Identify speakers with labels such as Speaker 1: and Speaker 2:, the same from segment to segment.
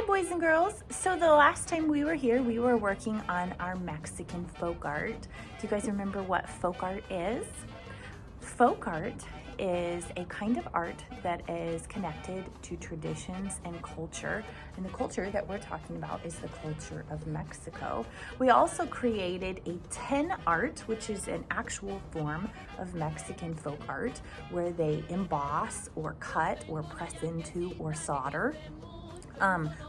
Speaker 1: boys and girls. So the last time we were here, we were working on our Mexican folk art. Do you guys remember what folk art is? Folk art is a kind of art that is connected to traditions and culture. And the culture that we're talking about is the culture of Mexico. We also created a tin art, which is an actual form of Mexican folk art where they emboss or cut or press into or solder.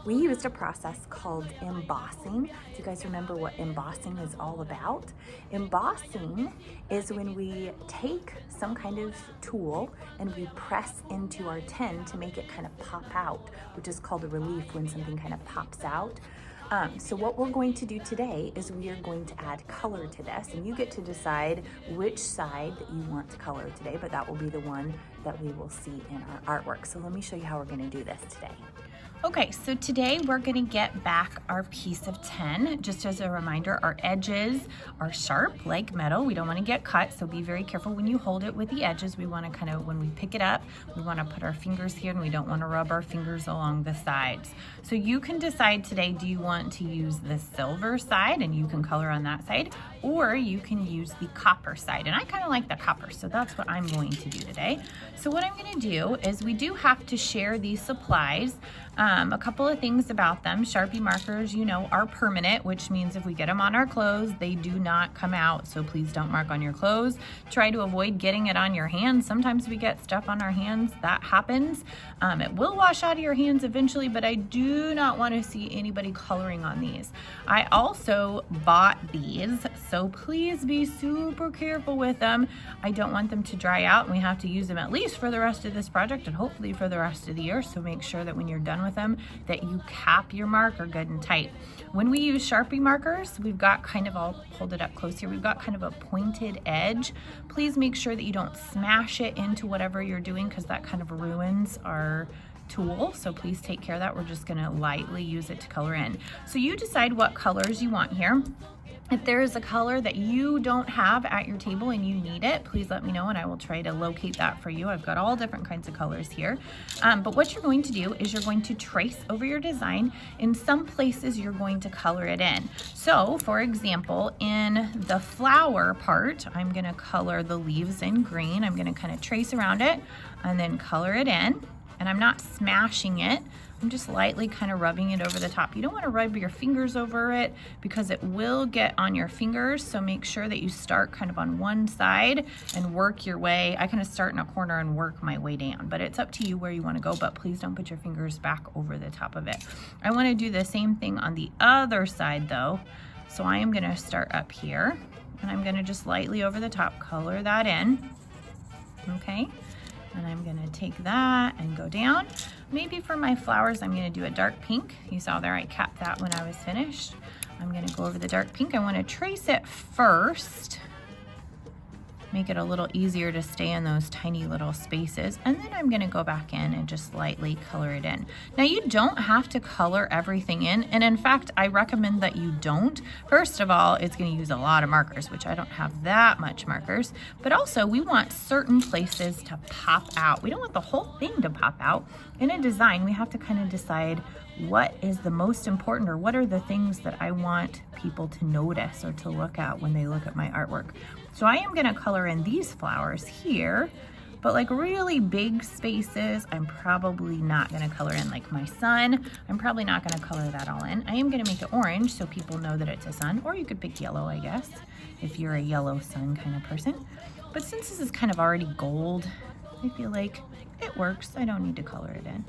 Speaker 1: We used a process called embossing. Do you guys remember what embossing is all about? Embossing is when we take some kind of tool and we press into our tin to make it kind of pop out, which is called a relief, when something kind of pops out. So what we're going to do today is we are going to add color to this, and you get to decide which side that you want to color today, but that will be the one that we will see in our artwork. So let me show you how we're going to do this today.
Speaker 2: Okay, so today we're going to get back our piece of tin. Just as a reminder, our edges are sharp like metal. We don't want to get cut, so be very careful when you hold it with the edges. We want to kind of, when we pick it up, we want to put our fingers here, and we don't want to rub our fingers along the sides. So you can decide today, do you want to use the silver side, and you can color on that side, or you can use the copper side. And I kind of like the copper, so that's what I'm going to do today. So what I'm going to do is, we do have to share these supplies. A couple of things about them. Sharpie markers, you know, are permanent, which means if we get them on our clothes, they do not come out. So please don't mark on your clothes. Try to avoid getting it on your hands. Sometimes we get stuff on our hands. That happens. It will wash out of your hands eventually, but I do not want to see anybody coloring on these. I also bought these, so please be super careful with them. I don't want them to dry out, and we have to use them at least for the rest of this project and hopefully for the rest of the year. So make sure that when you're done with them, that you cap your marker good and tight. When we use Sharpie markers, we've got kind of, I'll hold it up close here, we've got kind of a pointed edge. Please make sure that you don't smash it into whatever you're doing, because that kind of ruins our tool. So please take care of that. We're just going to lightly use it to color in. So you decide what colors you want here. If there is a color that you don't have at your table and you need it, please let me know and I will try to locate that for you. I've got all different kinds of colors here. But what you're going to do is you're going to trace over your design. In some places, you're going to color it in. So for example, in the flower part, I'm gonna color the leaves in green. I'm gonna kind of trace around it and then color it in. And I'm not smashing it. I'm just lightly kind of rubbing it over the top. You don't want to rub your fingers over it because it will get on your fingers. So make sure that you start kind of on one side and work your way. I kind of start in a corner and work my way down, but it's up to you where you want to go, but please don't put your fingers back over the top of it. I want to do the same thing on the other side though. So I am going to start up here and I'm going to just lightly over the top color that in. Okay. And I'm gonna take that and go down. Maybe for my flowers, I'm gonna do a dark pink. You saw there, I capped that when I was finished. I'm gonna go over the dark pink. I wanna trace it first. Make it a little easier to stay in those tiny little spaces. And then I'm gonna go back in and just lightly color it in. Now you don't have to color everything in. And in fact, I recommend that you don't. First of all, it's gonna use a lot of markers, which I don't have that much markers. But also we want certain places to pop out. We don't want the whole thing to pop out. In a design, we have to kind of decide what is the most important, or what are the things that I want people to notice or to look at when they look at my artwork. So I am gonna color in these flowers here, but like really big spaces, I'm probably not gonna color in. Like my sun, I'm probably not gonna color that all in. I am gonna make it orange so people know that it's a sun, or you could pick yellow, I guess, if you're a yellow sun kind of person. But since this is kind of already gold, I feel like it works. I don't need to color it in.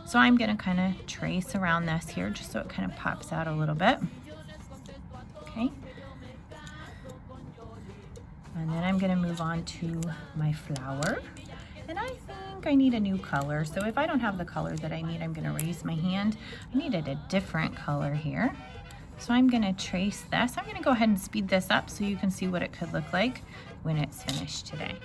Speaker 2: So I'm gonna kind of trace around this here just so it kind of pops out a little bit. Okay. And then I'm gonna move on to my flower. And I think I need a new color. So if I don't have the color that I need, I'm gonna raise my hand. I needed a different color here. So I'm gonna trace this. I'm gonna go ahead and speed this up so you can see what it could look like when it's finished today.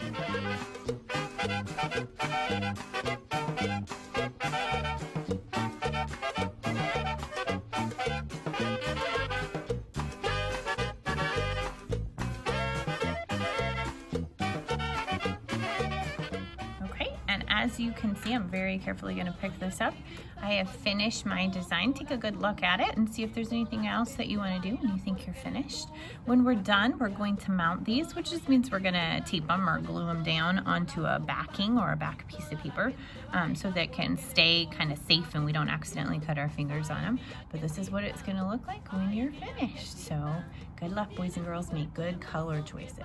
Speaker 2: As you can see, I'm very carefully going to pick this up. I I have finished my design. Take a good look at it and see if there's anything else that you want to do when you think you're finished. When we're done, we're going to mount these, which just means we're going to tape them or glue them down onto a backing or a back piece of paper so that it can stay kind of safe and we don't accidentally cut our fingers on them. But this is what it's going to look like when you're finished. So good luck, boys and girls. Make good color choices.